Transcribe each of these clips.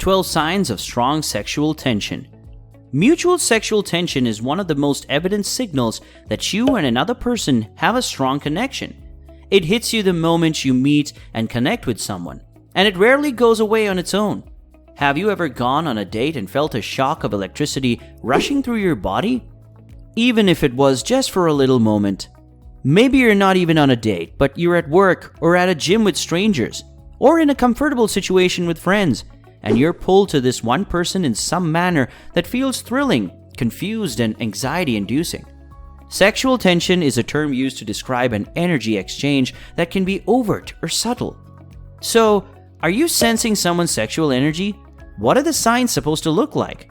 12 signs of strong sexual tension. Mutual sexual tension is one of the most evident signals that you and another person have a strong connection. It hits you the moment you meet and connect with someone, and it rarely goes away on its own. Have you ever gone on a date and felt a shock of electricity rushing through your body? Even if it was just for a little moment. Maybe you're not even on a date, but you're at work or at a gym with strangers, or in a comfortable situation with friends, and you're pulled to this one person in some manner that feels thrilling, confused, and anxiety-inducing. Sexual tension is a term used to describe an energy exchange that can be overt or subtle. So, are you sensing someone's sexual energy? What are the signs supposed to look like?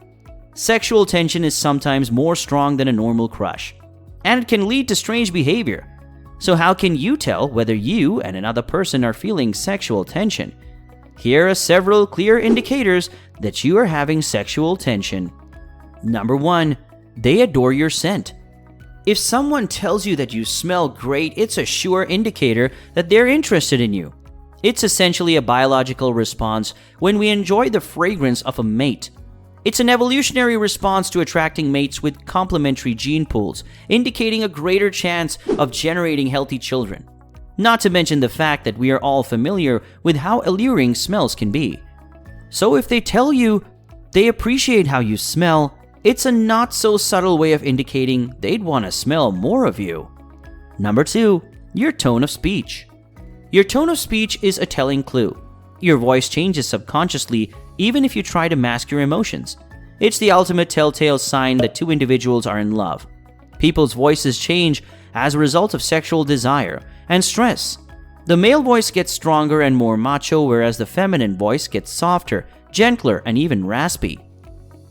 Sexual tension is sometimes more strong than a normal crush, and it can lead to strange behavior. So how can you tell whether you and another person are feeling sexual tension? Here are several clear indicators that you are having sexual tension. Number 1, they adore your scent. If someone tells you that you smell great, it's a sure indicator that they're interested in you. It's essentially a biological response when we enjoy the fragrance of a mate. It's an evolutionary response to attracting mates with complementary gene pools, indicating a greater chance of generating healthy children. Not to mention the fact that we are all familiar with how alluring smells can be. So if they tell you they appreciate how you smell, it's a not so subtle way of indicating they'd want to smell more of you. Number 2, your tone of speech. Your tone of speech is a telling clue. Your voice changes subconsciously even if you try to mask your emotions. It's the ultimate telltale sign that two individuals are in love. People's voices change as a result of sexual desire and stress. The male voice gets stronger and more macho, whereas the feminine voice gets softer, gentler, and even raspy.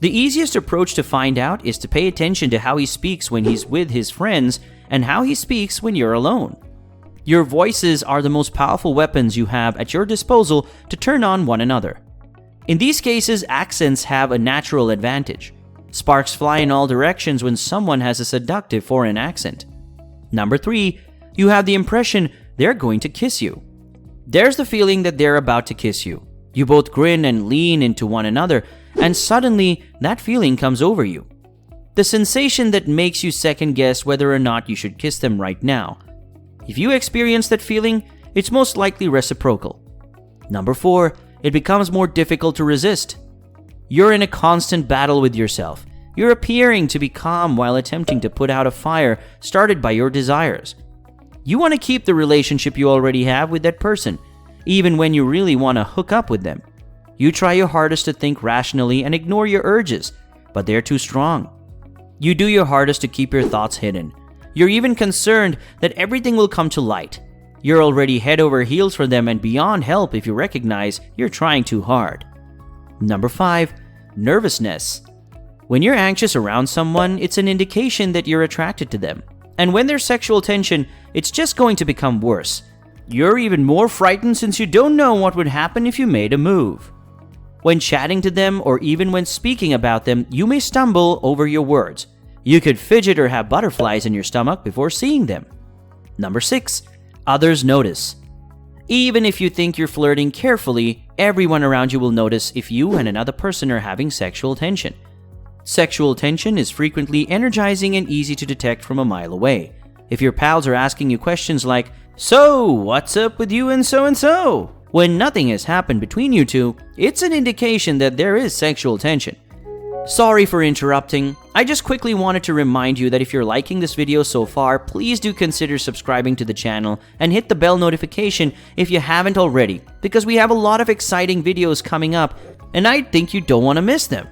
The easiest approach to find out is to pay attention to how he speaks when he's with his friends and how he speaks when you're alone. Your voices are the most powerful weapons you have at your disposal to turn on one another. In these cases, accents have a natural advantage. Sparks fly in all directions when someone has a seductive foreign accent. Number 3, you have the impression they're going to kiss you. There's the feeling that they're about to kiss you. You both grin and lean into one another, and suddenly that feeling comes over you. The sensation that makes you second guess whether or not you should kiss them right now. If you experience that feeling, it's most likely reciprocal. Number 4, it becomes more difficult to resist. You're in a constant battle with yourself. You're appearing to be calm while attempting to put out a fire started by your desires. You want to keep the relationship you already have with that person, even when you really want to hook up with them. You try your hardest to think rationally and ignore your urges, but they're too strong. You do your hardest to keep your thoughts hidden. You're even concerned that everything will come to light. You're already head over heels for them and beyond help if you recognize you're trying too hard. Number 5, nervousness. When you're anxious around someone, it's an indication that you're attracted to them. And when there's sexual tension, it's just going to become worse. You're even more frightened since you don't know what would happen if you made a move. When chatting to them or even when speaking about them, you may stumble over your words. You could fidget or have butterflies in your stomach before seeing them. Number 6, others notice. Even if you think you're flirting carefully, everyone around you will notice if you and another person are having sexual tension. Sexual tension is frequently energizing and easy to detect from a mile away. If your pals are asking you questions like, "So, what's up with you and so?" when nothing has happened between you two, it's an indication that there is sexual tension. Sorry for interrupting. I just quickly wanted to remind you that if you're liking this video so far, please do consider subscribing to the channel and hit the bell notification if you haven't already, because we have a lot of exciting videos coming up and I think you don't want to miss them.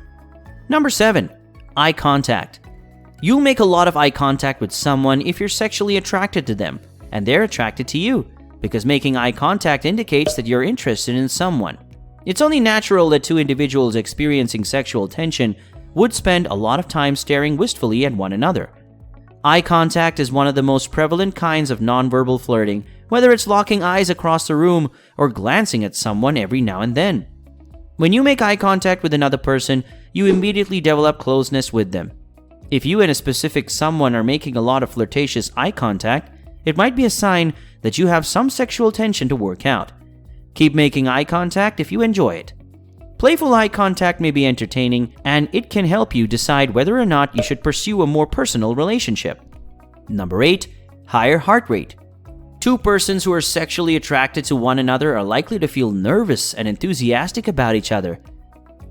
Number 7, eye contact. You'll make a lot of eye contact with someone if you're sexually attracted to them, and they're attracted to you, because making eye contact indicates that you're interested in someone. It's only natural that two individuals experiencing sexual tension would spend a lot of time staring wistfully at one another. Eye contact is one of the most prevalent kinds of nonverbal flirting, whether it's locking eyes across the room or glancing at someone every now and then. When you make eye contact with another person, you immediately develop closeness with them. If you and a specific someone are making a lot of flirtatious eye contact, it might be a sign that you have some sexual tension to work out. Keep making eye contact if you enjoy it. Playful eye contact may be entertaining, and it can help you decide whether or not you should pursue a more personal relationship. Number 8. Higher heart rate. Two persons who are sexually attracted to one another are likely to feel nervous and enthusiastic about each other.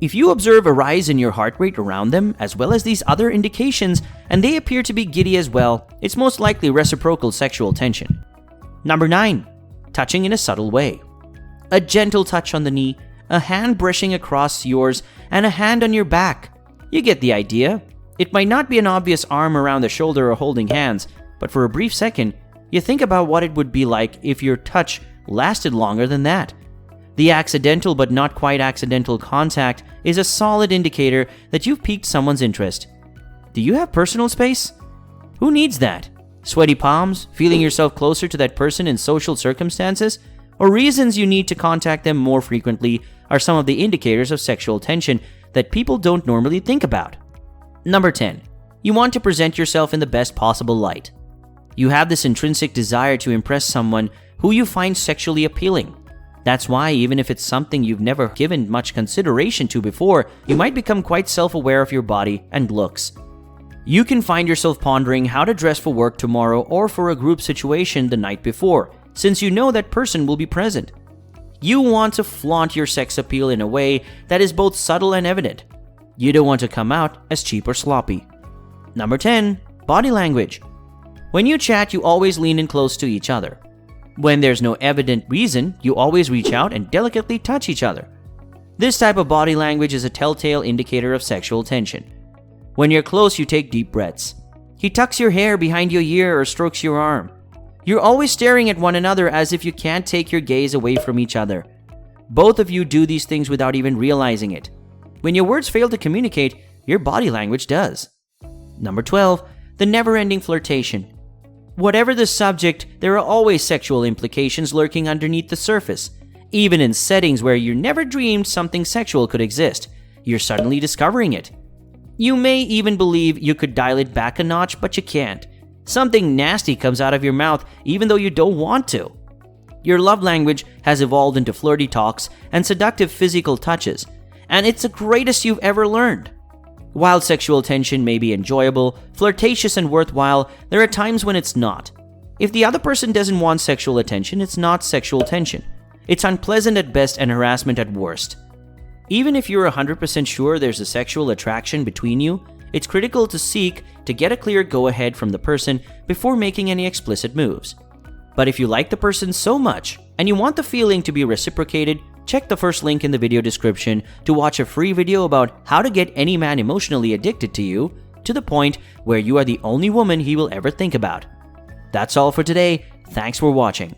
If you observe a rise in your heart rate around them, as well as these other indications, and they appear to be giddy as well, it's most likely reciprocal sexual tension. Number 9. Touching in a subtle way. A gentle touch on the knee, a hand brushing across yours, and a hand on your back. You get the idea. It might not be an obvious arm around the shoulder or holding hands, but for a brief second, you think about what it would be like if your touch lasted longer than that. The accidental but not quite accidental contact is a solid indicator that you've piqued someone's interest. Do you have personal space? Who needs that? Sweaty palms, feeling yourself closer to that person in social circumstances, or reasons you need to contact them more frequently are some of the indicators of sexual tension that people don't normally think about. Number 10. You want to present yourself in the best possible light. You have this intrinsic desire to impress someone who you find sexually appealing. That's why, even if it's something you've never given much consideration to before, you might become quite self-aware of your body and looks. You can find yourself pondering how to dress for work tomorrow or for a group situation the night before, since you know that person will be present. You want to flaunt your sex appeal in a way that is both subtle and evident. You don't want to come out as cheap or sloppy. Number 10. Body language. When you chat, you always lean in close to each other. When there's no evident reason, you always reach out and delicately touch each other. This type of body language is a telltale indicator of sexual tension. When you're close, you take deep breaths. He tucks your hair behind your ear or strokes your arm. You're always staring at one another as if you can't take your gaze away from each other. Both of you do these things without even realizing it. When your words fail to communicate, your body language does. Number 12. The never-ending flirtation. Whatever the subject, there are always sexual implications lurking underneath the surface. Even in settings where you never dreamed something sexual could exist, you're suddenly discovering it. You may even believe you could dial it back a notch, but you can't. Something nasty comes out of your mouth even though you don't want to. Your love language has evolved into flirty talks and seductive physical touches, and it's the greatest you've ever learned. While sexual tension may be enjoyable, flirtatious, and worthwhile, there are times when it's not. If the other person doesn't want sexual attention, it's not sexual tension. It's unpleasant at best and harassment at worst. Even if you're 100% sure there's a sexual attraction between you, it's critical to seek to get a clear go-ahead from the person before making any explicit moves. But if you like the person so much and you want the feeling to be reciprocated, check the first link in the video description to watch a free video about how to get any man emotionally addicted to you to the point where you are the only woman he will ever think about. That's all for today. Thanks for watching.